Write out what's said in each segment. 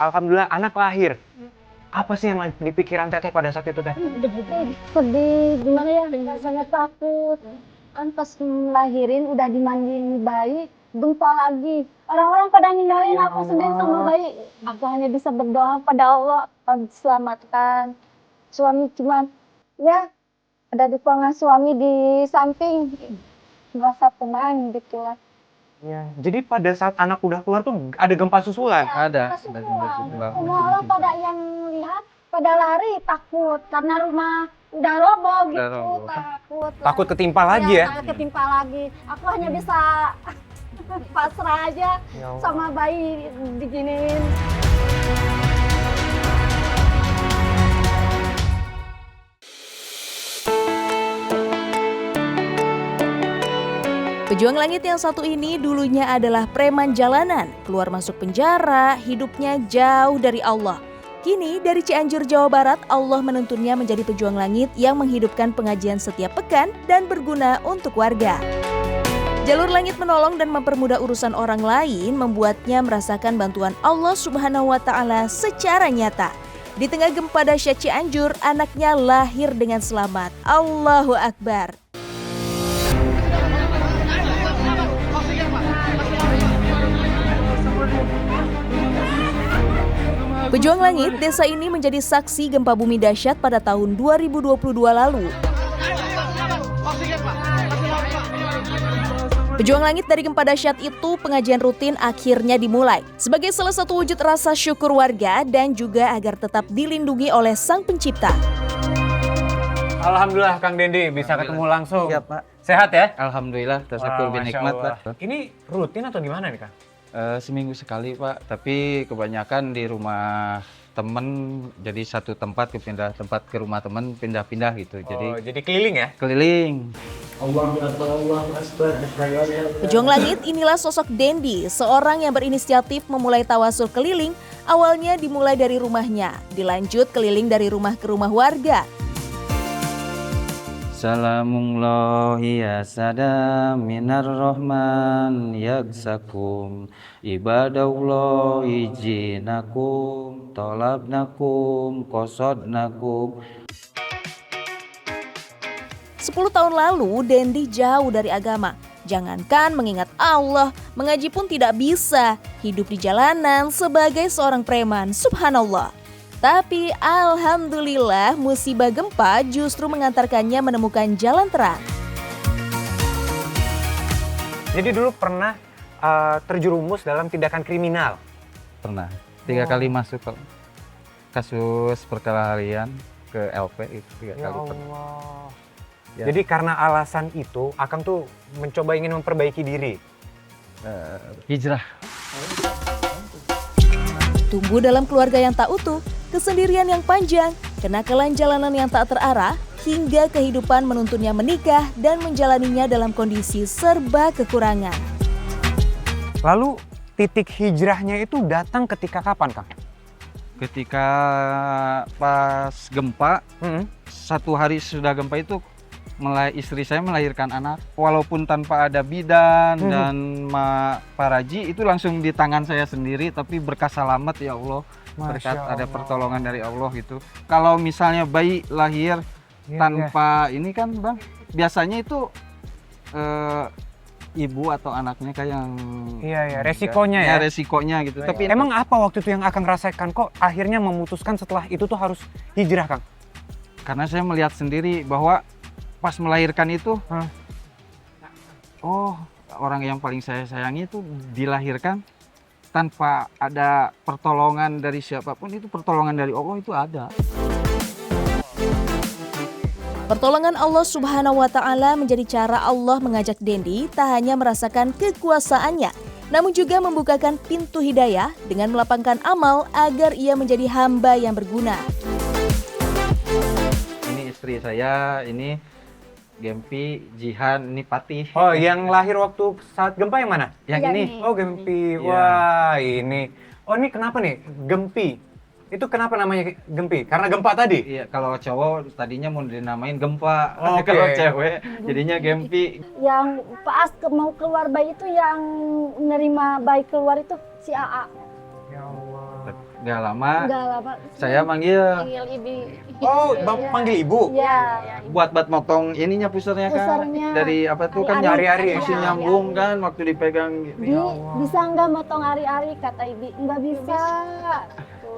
Alhamdulillah anak lahir. Apa sih yang di pikiran Teteh pada saat itu, Teh? Sedih, gimana ya, rasanya takut. Kan pas ngelahirin udah dimandiin bayi, gempa lagi. Orang-orang pada ninggalin aku sendiri sama bayi. Aku hanya bisa berdoa pada Allah, selamatkan. Suami cuma, ya, ada dukungan suami di samping. Merasa tenang gitu lah. Ya, jadi pada saat anak udah keluar tuh ada gempa susulan. Ada Semua gempa susulan. orang pada yang lihat, pada lari takut. Karena rumah udah roboh Udah gitu, roboh. takut. Takut ketimpa lagi ya? Takut ketimpa lagi. Aku hanya bisa pasrah aja Ya Allah. sama bayi diginiin. Pejuang langit yang satu ini dulunya adalah preman jalanan, keluar masuk penjara, hidupnya jauh dari Allah. Kini dari Cianjur, Jawa Barat, Allah menuntunnya menjadi pejuang langit yang menghidupkan pengajian setiap pekan dan berguna untuk warga. Jalur langit menolong dan mempermudah urusan orang lain membuatnya merasakan bantuan Allah Subhanahu wa Ta'ala secara nyata. Di tengah gempa dahsyat Cianjur, anaknya lahir dengan selamat. Allahu Akbar. Pejuang Langit, desa ini menjadi saksi gempa bumi dahsyat pada tahun 2022 lalu. Pejuang Langit dari gempa dahsyat itu pengajian rutin akhirnya dimulai sebagai salah satu wujud rasa syukur warga dan juga agar tetap dilindungi oleh Sang Pencipta. Alhamdulillah Kang Dendi bisa ketemu langsung. Iya, Pak. Sehat ya? Alhamdulillah, tersyukur Wah, Masya binikmat, Allah. Pak. Ini rutin atau gimana nih, Kang? Seminggu sekali, Pak. Tapi kebanyakan di rumah temen, jadi satu tempat pindah tempat ke rumah temen, pindah-pindah gitu. Jadi keliling ya? Keliling. Pejuang Langit inilah sosok Dendi, seorang yang berinisiatif memulai tawasul keliling. Awalnya dimulai dari rumahnya, dilanjut keliling dari rumah ke rumah warga. Salamullahi ya sadam minar rahman yaksakum ibadallahi jinakum tolabnakum kosodnakum. 10 tahun lalu, Dendi jauh dari agama. Jangankan mengingat Allah, mengaji pun tidak bisa. Hidup di jalanan sebagai seorang preman, subhanallah. Tapi alhamdulillah musibah gempa justru mengantarkannya menemukan jalan terang. Jadi dulu pernah terjerumus dalam tindakan kriminal. Pernah 3 kali masuk ke kasus perkara harian ke LP itu 3 Ya kali pernah. Allah. Ya. Jadi karena alasan itu, Akang tuh mencoba ingin memperbaiki diri. Hijrah. Tumbuh dalam keluarga yang tak utuh, kesendirian yang panjang, kenakalan jalanan yang tak terarah, hingga kehidupan menuntunnya menikah dan menjalaninya dalam kondisi serba kekurangan. Lalu titik hijrahnya itu datang ketika kapan, Kang? Ketika pas gempa, Hmm. 1 hari sudah gempa itu istri saya melahirkan anak. Walaupun tanpa ada bidan dan paraji, itu langsung di tangan saya sendiri, tapi berkah selamat ya Allah. Berkat ada pertolongan dari Allah gitu. Kalau misalnya bayi lahir tanpa ini kan Bang, biasanya itu ibu atau anaknya kayak yang resikonya ya. Resikonya gitu. Tapi Emang apa waktu itu yang Akang rasakan kok akhirnya memutuskan setelah itu tuh harus hijrah, Kang? karena saya melihat sendiri bahwa pas melahirkan itu, oh orang yang paling saya sayangi itu dilahirkan tanpa ada pertolongan dari siapapun, itu pertolongan dari Allah itu ada. Pertolongan Allah Subhanahu wa Ta'ala menjadi cara Allah mengajak Dendi tak hanya merasakan kekuasaannya, namun juga membukakan pintu hidayah dengan melapangkan amal agar ia menjadi hamba yang berguna. Ini istri saya, ini Gempi, Jihan, ini Patih. Oh, yang lahir waktu saat gempa yang mana? Yang Yang ini. ini. Oh, Gempi. Iya. Wah, ini. Oh, ini kenapa nih? Gempi. Itu kenapa namanya Gempi? Karena gempa tadi? Iya, kalau cowok tadinya mau dinamain Gempa. Oke. Kalau cewek jadinya Gempi. Yang pas mau keluar bayi itu, yang nerima bayi keluar itu si AA. Ya Allah. Nggak lama, Enggak lama. saya manggil Panggil ibu. Oh, Bapak panggil ibu? Iya. buat motong ininya pusernya kan. Pusernya. Dari apa tuh kan Ari-ari. masih Iya, nyambung kan waktu dipegang gitu. Bi, bisa nggak motong ari-ari, kata ibu. Nggak bisa.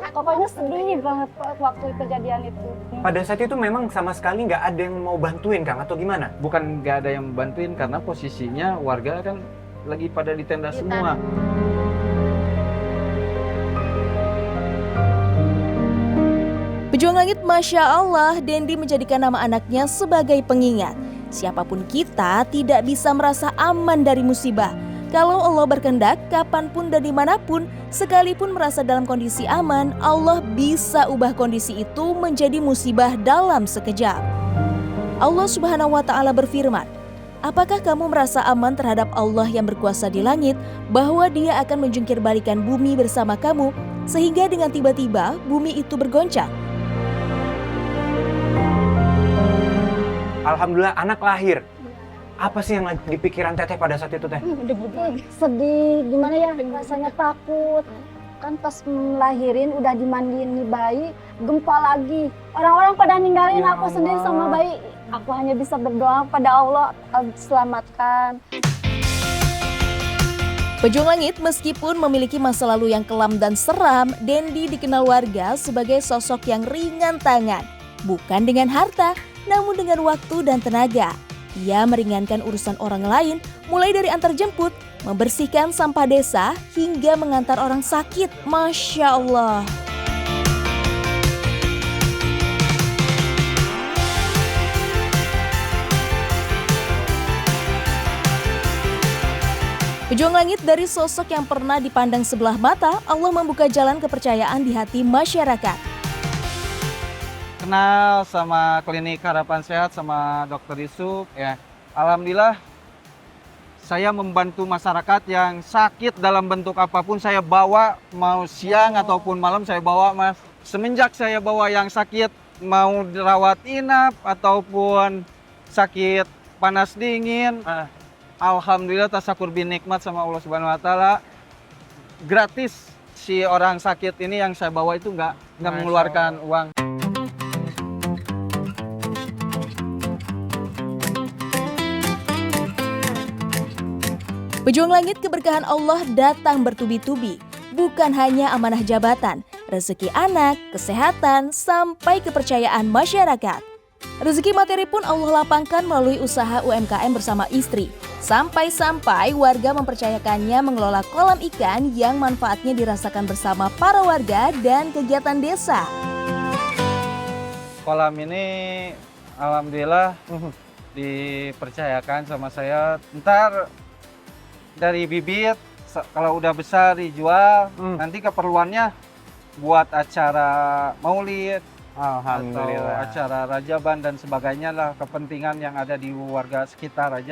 Pokoknya sedih banget waktu kejadian itu. Pada saat itu memang sama sekali nggak ada yang mau bantuin, Kang, atau gimana? Bukan nggak ada yang bantuin karena posisinya warga kan lagi pada di tenda Di semua. Pejuang Langit, Masya Allah, Dendi menjadikan nama anaknya sebagai pengingat. Siapapun kita tidak bisa merasa aman dari musibah. Kalau Allah berkehendak, kapanpun dan dimanapun, sekalipun merasa dalam kondisi aman, Allah bisa ubah kondisi itu menjadi musibah dalam sekejap. Allah Subhanahu wa Ta'ala berfirman, apakah kamu merasa aman terhadap Allah yang berkuasa di langit, bahwa Dia akan menjungkir balikan bumi bersama kamu, sehingga dengan tiba-tiba bumi itu bergoncang? Alhamdulillah anak lahir. Apa sih yang lagi di pikiran Teteh pada saat itu, Teh? Sedih, gimana ya, rasanya takut. Kan pas melahirin udah dimandiin nih bayi, gempa lagi. Orang-orang pada ninggalin Ya aku sendiri Allah. sama bayi. Aku hanya bisa berdoa pada Allah, selamatkan. Pejuang Langit meskipun memiliki masa lalu yang kelam dan seram, Dendi dikenal warga sebagai sosok yang ringan tangan. Bukan dengan harta, namun dengan waktu dan tenaga. Ia meringankan urusan orang lain, mulai dari antar jemput, membersihkan sampah desa, hingga mengantar orang sakit. Masya Allah. Pejuang Langit dari sosok yang pernah dipandang sebelah mata, Allah membuka jalan kepercayaan di hati masyarakat. Kenal sama klinik Harapan Sehat sama Dokter Yusuf ya. Alhamdulillah saya membantu masyarakat yang sakit dalam bentuk apapun saya bawa, mau siang ataupun malam saya bawa, Mas. Semenjak saya bawa yang sakit mau dirawat inap ataupun sakit panas dingin, alhamdulillah tasakur bin nikmat sama Allah Subhanahu wa Ta'ala. Gratis si orang sakit ini yang saya bawa itu nggak mengeluarkan uang. Pejuang Langit, keberkahan Allah datang bertubi-tubi. Bukan hanya amanah jabatan, rezeki anak, kesehatan, sampai kepercayaan masyarakat. Rezeki materi pun Allah lapangkan melalui usaha UMKM bersama istri. Sampai-sampai warga mempercayakannya mengelola kolam ikan yang manfaatnya dirasakan bersama para warga dan kegiatan desa. Kolam ini alhamdulillah dipercayakan sama saya. Ntar dari bibit kalau udah besar dijual, nanti keperluannya buat acara maulid, atau Alhamdulillah. acara rajaban dan sebagainya lah, kepentingan yang ada di warga sekitar aja.